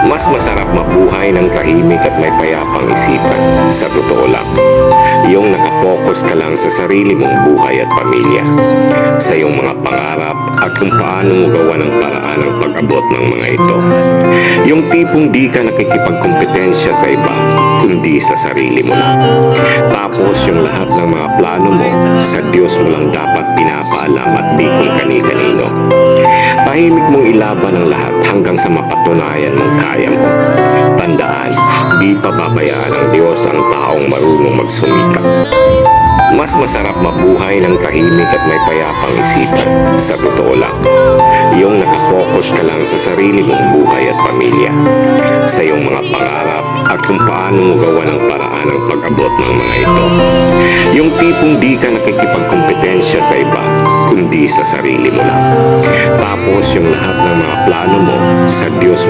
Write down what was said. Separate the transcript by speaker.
Speaker 1: Mas masarap mabuhay ng tahimik at may payapang isipan. Sa totoo lang, yung nakafocus ka lang sa sarili mong buhay at pamilya, sa iyong mga pangarap at kung paano mo gawa ng paraan ang pag-abot ng mga ito. Yung tipong di ka nakikipagkompetensya sa iba, kundi sa sarili mo lang. Tapos yung lahat ng mga plano mo, sa Diyos mo lang dapat pinapaalam at di kung kani-kanino. Tahimik mong ilaban ang lahat hanggang sa mapatunayan mong kaya mo. Tandaan, di pababayaan ng Diyos ang taong marunong magsumikap. Mas masarap mabuhay ng tahimik at may payapang isipan. Sa totoo lang, yung nakafocus ka lang sa sarili mong buhay at pamilya, sa iyong mga pangarap at kung paano mo gawa ng paraan ang pag-abot ng mga ito. Yung tipong di ka nakikipagkompetensya sa iba, kundi sa sarili mo lang. Tapos yung lahat ng mga plano mo, sa Diyos mo